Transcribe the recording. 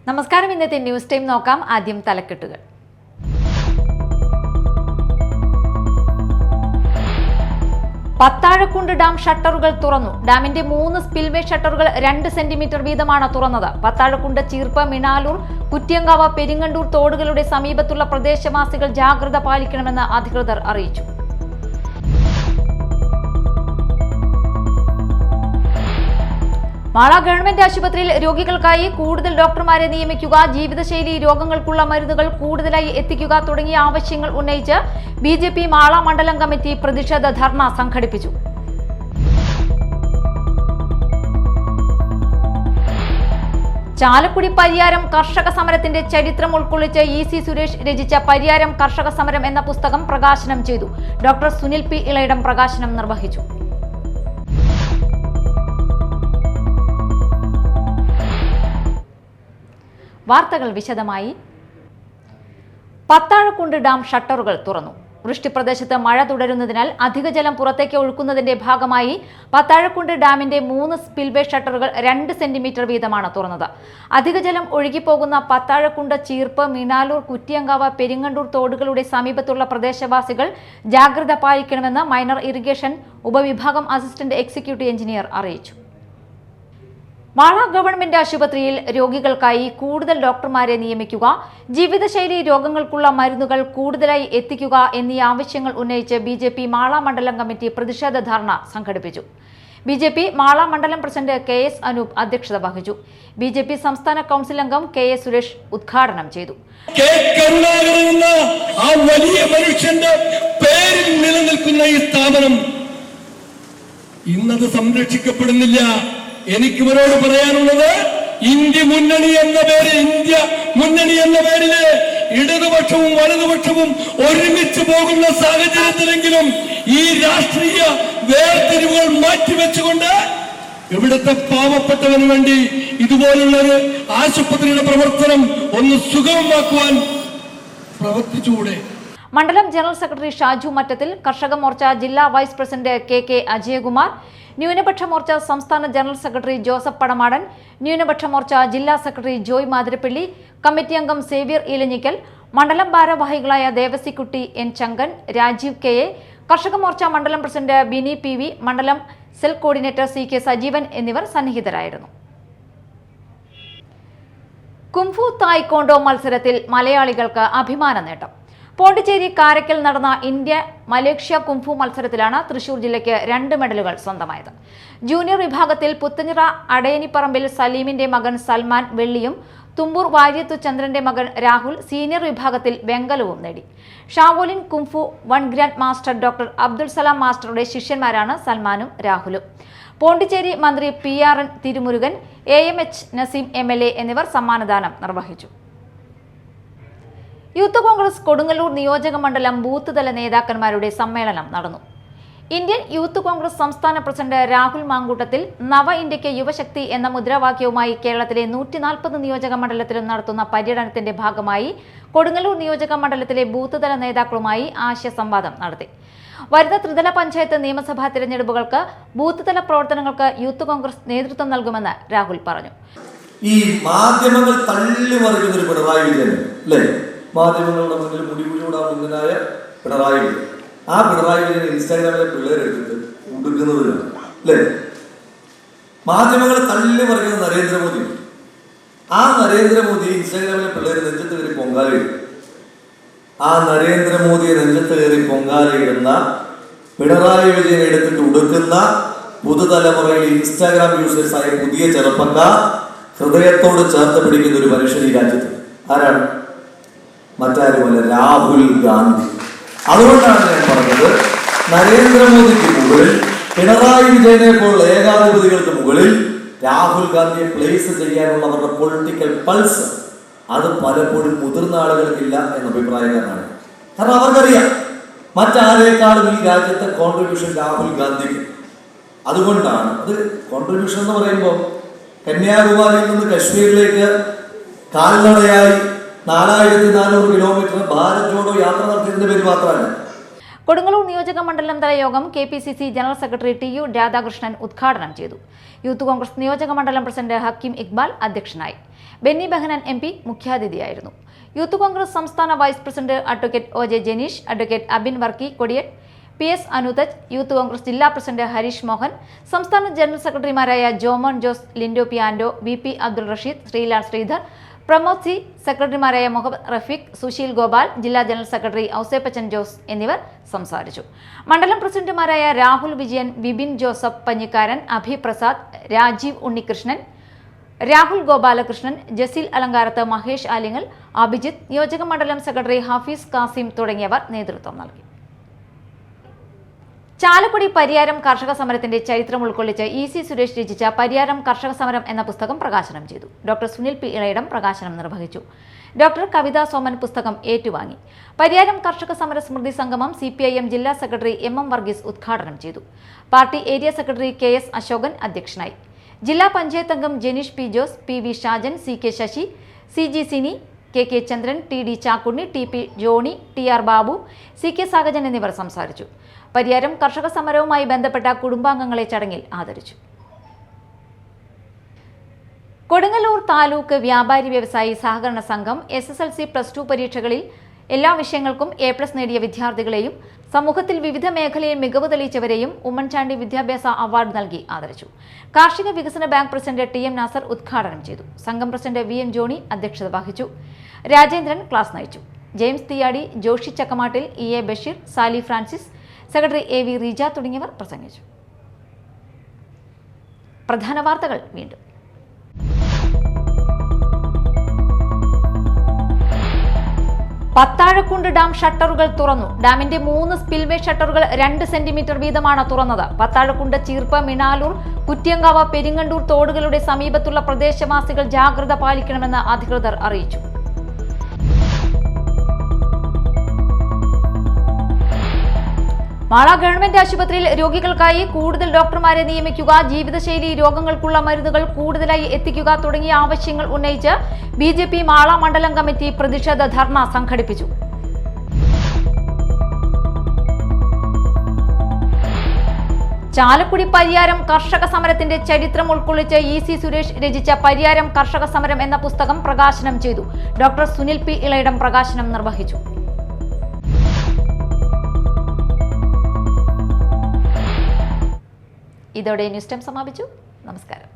നമസ്കാരം. ഇന്നത്തെ news time നോക്കാം. ആദ്യം തലക്കെട്ടുകൾ. പത്താഴക്കുണ്ട് ഡാം ഷട്ടറുകൾ തുറന്നു. ഡാമിന്റെ 3 സ്പിൽവേ ഷട്ടറുകൾ 2 സെന്റിമീറ്റർ വീതമാണ് തുറന്നത്. പത്താഴക്കുണ്ട്, ചീർപ്പ്, മിണാലൂർ, കുറ്റിയങ്കാവ്, പെരിങ്ങണ്ടൂർ തോടുകളുടെ സമീപത്തുള്ള പ്രദേശവാസികൾ ജാഗ്രത പാലിക്കണമെന്ന് അധികൃതർ അറിയിച്ചു. മാള ഗവൺമെന്റ് ആശുപത്രിയിൽ രോഗികൾക്കായി കൂടുതൽ ഡോക്ടർമാരെ നിയമിക്കുക, ജീവിതശൈലി രോഗങ്ങൾക്കുള്ള മരുന്നുകൾ കൂടുതലായി എത്തിക്കുക തുടങ്ങിയ ആവശ്യങ്ങൾ ഉന്നയിച്ച് BJP മാള മണ്ഡലം കമ്മിറ്റി പ്രതിഷേധ ധർണ സംഘടിപ്പിച്ചു. ചാലക്കുടി പരിയാരം കർഷക സമരത്തിന്റെ ചരിത്രം ഉൾക്കൊള്ളിച്ച് EC സുരേഷ് രചിച്ച പരിയാരം കർഷക സമരം എന്ന പുസ്തകം പ്രകാശനം ചെയ്തു. Doctor Sunil P. ഇളയിടം പ്രകാശനം നിർവഹിച്ചു. വാർത്തകൾ വിശദമായി. പത്താഴക്കുണ്ട് ഡാം ഷട്ടറുകൾ തുറന്നു. വൃഷ്ടിപ്രദേശത്ത് മഴ തുടരുന്നതിനാൽ അധിക ജലം പുറത്തേക്ക് ഒഴുക്കുന്നതിന്റെ ഭാഗമായി പത്താഴക്കുണ്ട് ഡാമിന്റെ 3 സ്പിൽവേ ഷട്ടറുകൾ 2 സെന്റിമീറ്റർ വീതമാണ് തുറന്നത്. അധിക ജലം ഒഴുകിപ്പോകുന്ന പത്താഴക്കുണ്ട്, ചീർപ്പ്, മിണാലൂർ, കുറ്റിയങ്കാവ്, പെരിങ്ങണ്ടൂർ തോടുകളുടെ സമീപത്തുള്ള പ്രദേശവാസികൾ ജാഗ്രത പാലിക്കണമെന്ന് മൈനർ ഇറിഗേഷൻ ഉപവിഭാഗം അസിസ്റ്റന്റ് എക്സിക്യൂട്ടീവ് എഞ്ചിനീയർ അറിയിച്ചു. മാള ഗവൺമെന്റ് ആശുപത്രിയിൽ രോഗികൾക്കായി കൂടുതൽ ഡോക്ടർമാരെ നിയമിക്കുക, ജീവിതശൈലി രോഗങ്ങൾക്കുള്ള മരുന്നുകൾ കൂടുതലായി എത്തിക്കുക എന്നീ ആവശ്യങ്ങൾ ഉന്നയിച്ച് BJP മാള മണ്ഡലം കമ്മിറ്റി പ്രതിഷേധ ധർണ സംഘടിപ്പിച്ചു. BJP മാള മണ്ഡലം പ്രസിഡന്റ് KS അനൂപ് അധ്യക്ഷത വഹിച്ചു. BJP സംസ്ഥാന കൗൺസിൽ അംഗം KS സുരേഷ് ഉദ്ഘാടനം ചെയ്തു. നിലനിൽക്കുന്ന ഈ സ്ഥാപനം ഇന്നത് സംരക്ഷിക്കപ്പെടുന്നില്ല. എനിക്ക് ഇവരോട് പറയാനുള്ളത്, ഇന്ത്യ മുന്നണി എന്ന പേരില് ഇടതുപക്ഷവും വലതുപക്ഷവും ഒരുമിച്ച് പോകുന്ന സാഹചര്യത്തിലെങ്കിലും ഈ രാഷ്ട്രീയ വേർതിരിവുകൾ മാറ്റിവെച്ചുകൊണ്ട് ഇവിടുത്തെ പാവപ്പെട്ടവന് വേണ്ടി ഇതുപോലുള്ളൊരു ആശുപത്രിയുടെ പ്രവർത്തനം ഒന്ന് സുഗമമാക്കുവാൻ പ്രവർത്തിച്ചുകൂടെ? മണ്ഡലം ജനറൽ സെക്രട്ടറി ഷാജു മറ്റത്തിൽ, കർഷക മോർച്ച ജില്ലാ വൈസ് പ്രസിഡന്റ് KK അജയകുമാർ, ന്യൂനപക്ഷ മോർച്ച സംസ്ഥാന ജനറൽ സെക്രട്ടറി ജോസഫ് പടമാടൻ, ന്യൂനപക്ഷ മോർച്ച ജില്ലാ സെക്രട്ടറി ജോയ് മാതിരപ്പള്ളി, കമ്മിറ്റി അംഗം സേവ്യർ ഈലഞ്ഞിക്കൽ, മണ്ഡലം ഭാരവാഹികളായ ദേവസിക്കുട്ടി N. ചങ്കൻ, രാജീവ് KA, കർഷക മോർച്ച മണ്ഡലം പ്രസിഡന്റ് ബിനി PV, മണ്ഡലം സെൽ കോർഡിനേറ്റർ CK സജീവൻ എന്നിവർ സന്നിഹിതരായിരുന്നു. കുംഫു തായ്ക്കൊണ്ടോ മത്സരത്തിൽ മലയാളികൾക്ക് അഭിമാന നേട്ടം. പോണ്ടിച്ചേരി കാരക്കൽ നടന്ന ഇന്ത്യ മലേഷ്യ കുംഫു മത്സരത്തിലാണ് തൃശൂർ ജില്ലയ്ക്ക് 2 മെഡലുകൾ സ്വന്തമായത്. ജൂനിയർ വിഭാഗത്തിൽ പുത്തഞ്ഞിറ അടയനിപ്പറമ്പിൽ സലീമിന്റെ മകൻ സൽമാൻ വെള്ളിയും തുമ്പൂർ വാര്യത്തു ചന്ദ്രന്റെ മകൻ രാഹുൽ സീനിയർ വിഭാഗത്തിൽ വെങ്കലവും നേടി. Shaolin kung fu 1 grand master doctor Abdul Salam മാസ്റ്ററുടെ ശിഷ്യന്മാരാണ് സൽമാനും രാഹുലും. പോണ്ടിച്ചേരി മന്ത്രി PRN Thirumurugan, AMH Naseem MLA എന്നിവർ സമ്മാനദാനം നിർവഹിച്ചു. യൂത്ത് കോൺഗ്രസ് കൊടുങ്ങല്ലൂർ നിയോജക മണ്ഡലം ബൂത്ത് തല നേതാക്കന്മാരുടെ സമ്മേളനം നടന്നു. ഇന്ത്യൻ യൂത്ത് കോൺഗ്രസ് സംസ്ഥാന പ്രസിഡന്റ് രാഹുൽ മാങ്കൂട്ടത്തിൽ നവ ഇന്ത്യക്ക് യുവശക്തി എന്ന മുദ്രാവാക്യവുമായി കേരളത്തിലെ 140 നിയോജക മണ്ഡലത്തിലും നടത്തുന്ന പര്യടനത്തിന്റെ ഭാഗമായി കൊടുങ്ങല്ലൂർ നിയോജക മണ്ഡലത്തിലെ ബൂത്ത് തല നേതാക്കളുമായി ആശയ സംവാദം നടത്തി. വരുന്ന ത്രിതല പഞ്ചായത്ത് നിയമസഭാ തിരഞ്ഞെടുപ്പുകൾക്ക് ബൂത്ത് തല പ്രവർത്തനങ്ങൾക്ക് യൂത്ത് കോൺഗ്രസ് നേതൃത്വം നൽകുമെന്ന് രാഹുൽ പറഞ്ഞു. ഈ മാധ്യമങ്ങൾ തള്ളിമറിക്കുന്നൊരു പിണറായി വിജയൻ അല്ലേ? മാധ്യമങ്ങളുടെ മുന്നിൽ മുടികൂടാൻ മുന്നിലായ പിണറായി വിജയൻ. ആ പിണറായി വിജയൻ ഇൻസ്റ്റാഗ്രാമിലെ പിള്ളേരെടുത്തിട്ട് ഉടുക്കുന്നവരാണ് അല്ലേ? മാധ്യമങ്ങളെ തള്ളിമറിക്കുന്ന നരേന്ദ്രമോദി. ആ നരേന്ദ്രമോദി ഇൻസ്റ്റാഗ്രാമിലെ പിള്ളേർ നെഞ്ചത്ത് കയറി പൊങ്കാലയിടും. ആ നരേന്ദ്രമോദിയെ നെഞ്ചത്ത് കയറി പൊങ്കാലയിടുന്ന പിണറായി വിജയനെ എടുത്തിട്ട് ഉടുക്കുന്ന പുതുതലമുറയിൽ ഇൻസ്റ്റാഗ്രാം യൂസേഴ്സായ പുതിയ ചെറുപ്പക്കാർ ഹൃദയത്തോട് ചേർത്ത് പിടിക്കുന്ന ഒരു മനുഷ്യൻ ഈ രാജ്യത്ത് ആരാണ്? മറ്റാരുമല്ല, രാഹുൽ ഗാന്ധി. അതുകൊണ്ടാണ് ഞാൻ പറഞ്ഞത്, നരേന്ദ്രമോദിക്ക് മുകളിൽ, പിണറായി വിജയനെ പോലുള്ള ഏകാധിപതികൾക്ക് മുകളിൽ രാഹുൽ ഗാന്ധിയെ പ്ലേസ് ചെയ്യാനുള്ളവരുടെ പൊളിറ്റിക്കൽ പൾസ് അത് പലപ്പോഴും മുതിർന്ന ആളുകൾക്കില്ല എന്ന അഭിപ്രായക്കാരാണ്. കാരണം അവർക്കറിയാം മറ്റാരേക്കാളും ഈ രാജ്യത്തെ കോൺട്രിബ്യൂഷൻ രാഹുൽ ഗാന്ധിക്ക്. അതുകൊണ്ടാണ് അത് കോൺട്രിബ്യൂഷൻ എന്ന് പറയുമ്പോൾ കന്യാകുമാരിയിൽ നിന്ന് കശ്മീരിലേക്ക് കാൽനടയായി 4400 കിലോമീറ്റർ ഭാരത് ജോഡോ യാത്ര നടത്തിയതിന്റെ പേര് മാത്രമല്ല. കൊടുങ്ങല്ലൂർ നിയോജക മണ്ഡലം തല യോഗം KPCC general secretary TU Radhakrishnan ഉദ്ഘാടനം ചെയ്തു. യൂത്ത് കോൺഗ്രസ് നിയോജക മണ്ഡലം പ്രസിഡന്റ് ഹക്കീം ഇക്ബാൽ അധ്യക്ഷനായി. ബെന്നി ബെഹനാൻ MP മുഖ്യാതിഥിയായിരുന്നു. യൂത്ത് കോൺഗ്രസ് സംസ്ഥാന vice president advocate OJ Janeesh, advocate Abin Varkey Kodiyatt, PS Anuthaj, Youth Congress ജില്ലാ പ്രസിഡന്റ് ഹരീഷ് മോഹൻ, സംസ്ഥാന ജനറൽ സെക്രട്ടറിമാരായ ജോമോൻ ജോസ്, ലിൻഡോ പിയാൻഡോ, VP അബ്ദുൾ റഷീദ്, ശ്രീലാൽ ശ്രീധർ, പ്രമോദ് സി, സെക്രട്ടറിമാരായ മുഹമ്മദ് റഫീഖ്, സുശീൽ ഗോപാൽ, ജില്ലാ ജനറൽ സെക്രട്ടറി ഔസേപ്പച്ചൻ ജോസ് എന്നിവർ സംസാരിച്ചു. മണ്ഡലം പ്രസിഡന്റുമാരായ രാഹുൽ വിജയൻ, വിപിൻ ജോസഫ് പഞ്ഞിക്കാരൻ, അഭി പ്രസാദ്, രാജീവ് ഉണ്ണികൃഷ്ണൻ, രാഹുൽ ഗോപാലകൃഷ്ണൻ, ജസീൽ അലങ്കാരത്ത്, മഹേഷ് ആലിങ്ങൽ, അഭിജിത്ത്, നിയോജക മണ്ഡലം സെക്രട്ടറി ഹാഫീസ് കാസിം തുടങ്ങിയവർ നേതൃത്വം നൽകി. ചാലക്കുടി പരിയാരം കർഷക സമരത്തിന്റെ ചരിത്രം ഉൾക്കൊള്ളിച്ച് EC സുരേഷ് രചിച്ച പരിയാരം കർഷക സമരം എന്ന പുസ്തകം പ്രകാശനം ചെയ്തു. Doctor Sunil P. ഇളയിടം പ്രകാശനം നിർവഹിച്ചു. ഡോക്ടർ കവിതാ സോമൻ പുസ്തകം ഏറ്റുവാങ്ങി. പരിയാരം കർഷക സമര സ്മൃതി സംഗമം CPIM ജില്ലാ സെക്രട്ടറി MM വർഗീസ് ഉദ്ഘാടനം ചെയ്തു. Party area secretary KS Ashokan അധ്യക്ഷനായി. ജില്ലാ പഞ്ചായത്ത് അംഗം Janeesh P. Jose, PV Shajan, CK Sasi, CG Sini, KK Chandran, TD Chakkunni, TP Johny, TR Babu, CK Sagajan എന്നിവർ സംസാരിച്ചു. പരിയാരം കർഷക സമരവുമായി ബന്ധപ്പെട്ട കുടുംബാംഗങ്ങളെ ചടങ്ങിൽ ആദരിച്ചു. കൊടുങ്ങല്ലൂർ താലൂക്ക് വ്യാപാരി വ്യവസായി സഹകരണ സംഘം SSLC +2 പരീക്ഷകളിൽ എല്ലാ വിഷയങ്ങൾക്കും A+ നേടിയ വിദ്യാർത്ഥികളെയും സമൂഹത്തിൽ വിവിധ മേഖലയിൽ മികവ് തെളിയിച്ചവരെയും ഉമ്മൻചാണ്ടി വിദ്യാഭ്യാസ അവാർഡ് നൽകി ആദരിച്ചു. കാർഷിക വികസന ബാങ്ക് പ്രസിഡന്റ് TM നാസർ ഉദ്ഘാടനം ചെയ്തു. സംഘം പ്രസിഡന്റ് VM ജോണി അധ്യക്ഷത വഹിച്ചു. രാജേന്ദ്രൻ ക്ലാസ് നയിച്ചു. James Thiyadi, Joshy Chakkamattil, EA Basheer, Sali Francis, secretary AV Reeja തുടങ്ങിയവർ പ്രസംഗിച്ചു. പ്രധാന വാർത്തകൾ വീണ്ടും. പത്താഴക്കുണ്ട് ഡാം ഷട്ടറുകൾ തുറന്നു. ഡാമിന്റെ 3 സ്പിൽവേ ഷട്ടറുകൾ 2 സെന്റിമീറ്റർ വീതമാണ് തുറന്നത്. പത്താഴക്കുണ്ട്, ചീർപ്പ്, മിണാലൂർ, കുറ്റിയങ്കാവ്, പെരിങ്ങണ്ടൂർ തോടുകളുടെ സമീപത്തുള്ള പ്രദേശവാസികൾ ജാഗ്രത പാലിക്കണമെന്ന് അധികൃതർ അറിയിച്ചു. മാള ഗവൺമെന്റ് ആശുപത്രിയിൽ രോഗികൾക്കായി കൂടുതൽ ഡോക്ടർമാരെ നിയമിക്കുക, ജീവിതശൈലി രോഗങ്ങൾക്കുള്ള മരുന്നുകൾ കൂടുതലായി എത്തിക്കുക തുടങ്ങിയ ആവശ്യങ്ങൾ ഉന്നയിച്ച് BJP മാള മണ്ഡലം കമ്മിറ്റി പ്രതിഷേധ ധർണ സംഘടിപ്പിച്ചു. ചാലക്കുടി പരിയാരം കർഷക സമരത്തിന്റെ ചരിത്രം ഉൾക്കൊള്ളിച്ച് EC സുരേഷ് രചിച്ച പരിയാരം കർഷക സമരം എന്ന പുസ്തകം പ്രകാശനം ചെയ്തു. Doctor Sunil P. ഇളയിടം പ്രകാശനം നിർവഹിച്ചു. ഇതോടെ ന്യൂസ് ടൈം സമാപിച്ചു. നമസ്കാരം.